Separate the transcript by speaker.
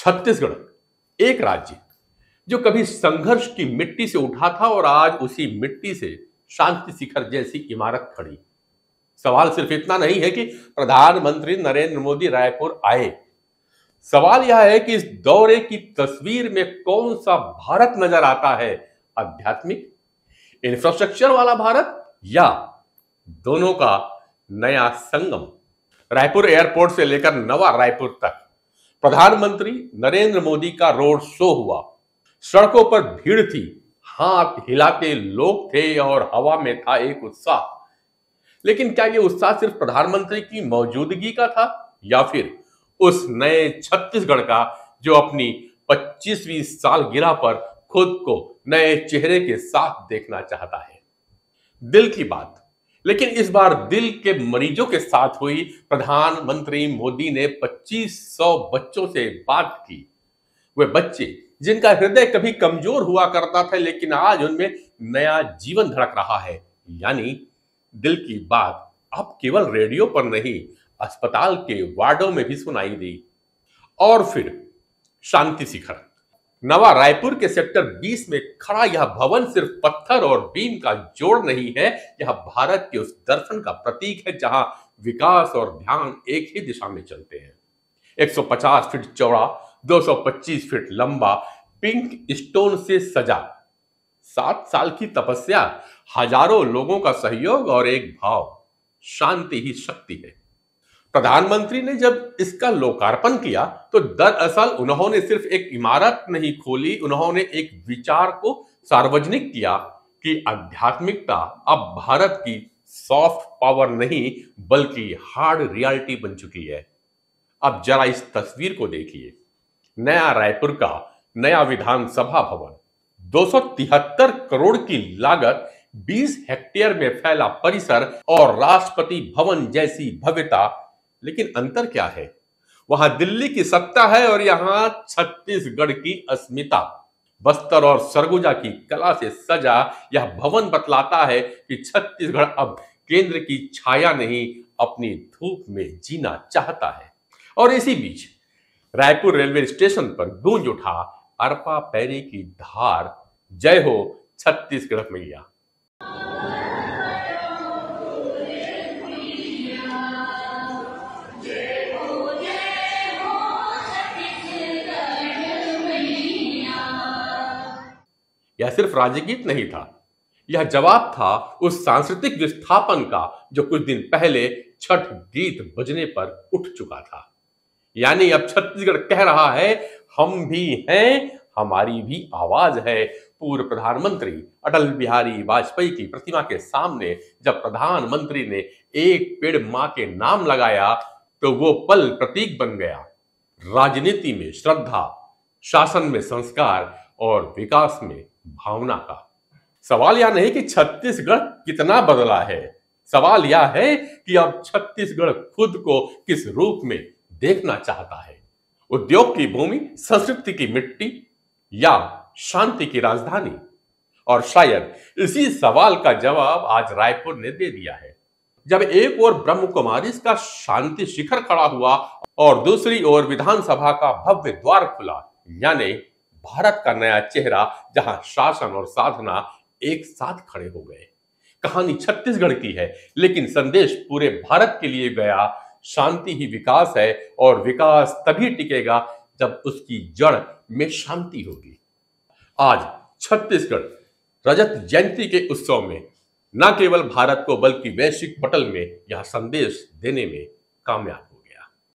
Speaker 1: छत्तीसगढ़ एक राज्य जो कभी संघर्ष की मिट्टी से उठा था और आज उसी मिट्टी से शांति शिखर जैसी इमारत खड़ी। सवाल सिर्फ इतना नहीं है कि प्रधानमंत्री नरेंद्र मोदी रायपुर आए, सवाल यह है कि इस दौरे की तस्वीर में कौन सा भारत नजर आता है, आध्यात्मिक इंफ्रास्ट्रक्चर वाला भारत या दोनों का नया संगम। रायपुर एयरपोर्ट से लेकर नवा रायपुर तक प्रधानमंत्री नरेंद्र मोदी का रोड शो हुआ। सड़कों पर भीड़ थी, हाथ हिलाते लोग थे और हवा में था एक उत्साह। लेकिन क्या यह उत्साह सिर्फ प्रधानमंत्री की मौजूदगी का था या फिर उस नए छत्तीसगढ़ का जो अपनी 25वीं सालगिरह पर खुद को नए चेहरे के साथ देखना चाहता है। दिल की बात, लेकिन इस बार दिल के मरीजों के साथ हुई। प्रधानमंत्री मोदी ने 2500 बच्चों से बात की। वे बच्चे जिनका हृदय कभी कमजोर हुआ करता था लेकिन आज उनमें नया जीवन धड़क रहा है। यानी दिल की बात अब केवल रेडियो पर नहीं, अस्पताल के वार्डों में भी सुनाई दी। और फिर शांति शिखर नवा रायपुर के सेक्टर 20 में खड़ा यह भवन सिर्फ पत्थर और बीम का जोड़ नहीं है, यह भारत के उस दर्शन का प्रतीक है जहां विकास और ध्यान एक ही दिशा में चलते हैं। 150 फीट चौड़ा, 225 फीट लंबा, पिंक स्टोन से सजा, 7 साल की तपस्या, हजारों लोगों का सहयोग और एक भाव, शांति ही शक्ति है। प्रधानमंत्री ने जब इसका लोकार्पण किया तो दरअसल उन्होंने सिर्फ एक इमारत नहीं खोली, उन्होंने एक विचार को सार्वजनिक किया कि आध्यात्मिकता अब भारत की सॉफ्ट पावर नहीं बल्कि हार्ड रियलिटी बन चुकी है। अब जरा इस तस्वीर को देखिए। नया रायपुर का नया विधानसभा भवन, 273 करोड़ की लागत, 20 हेक्टेयर में फैला परिसर और राष्ट्रपति भवन जैसी भव्यता। लेकिन अंतर क्या है? वहां दिल्ली की सत्ता है और यहां छत्तीसगढ़ की अस्मिता। बस्तर और सरगुजा की कला से सजा यह भवन बतलाता है कि छत्तीसगढ़ अब केंद्र की छाया नहीं, अपनी धूप में जीना चाहता है। और इसी बीच रायपुर रेलवे स्टेशन पर गूंज उठा अरपा पैरी की धार, जय हो छत्तीसगढ़ मैया। यह सिर्फ राज्यगीत नहीं था, यह जवाब था उस सांस्कृतिक विस्थापन का जो कुछ दिन पहले छठ गीत बजने पर उठ चुका था। यानी अब छत्तीसगढ़ कह रहा है, हम भी हैं, हमारी भी आवाज है। पूर्व प्रधानमंत्री अटल बिहारी वाजपेयी की प्रतिमा के सामने जब प्रधानमंत्री ने एक पेड़ मां के नाम लगाया तो वो पल प्रतीक बन गया। राजनीति में श्रद्धा, शासन में संस्कार और विकास में भावना का। सवाल यह नहीं कि छत्तीसगढ़ कितना बदला है, सवाल यह है कि अब छत्तीसगढ़ खुद को किस रूप में देखना चाहता है। उद्योग की भूमि, संस्कृति की मिट्टी या शांति की राजधानी? और शायद इसी सवाल का जवाब आज रायपुर ने दे दिया है। जब एक ओर ब्रह्म कुमारी का शांति शिखर खड़ा हुआ और दूसरी ओर विधानसभा का भव्य द्वार खुला, यानी भारत का नया चेहरा जहां शासन और साधना एक साथ खड़े हो गए। कहानी छत्तीसगढ़ की है लेकिन संदेश पूरे भारत के लिए गया। शांति ही विकास है और विकास तभी टिकेगा जब उसकी जड़ में शांति होगी। आज छत्तीसगढ़ रजत जयंती के उत्सव में न केवल भारत को बल्कि वैश्विक पटल में यह संदेश देने में कामयाब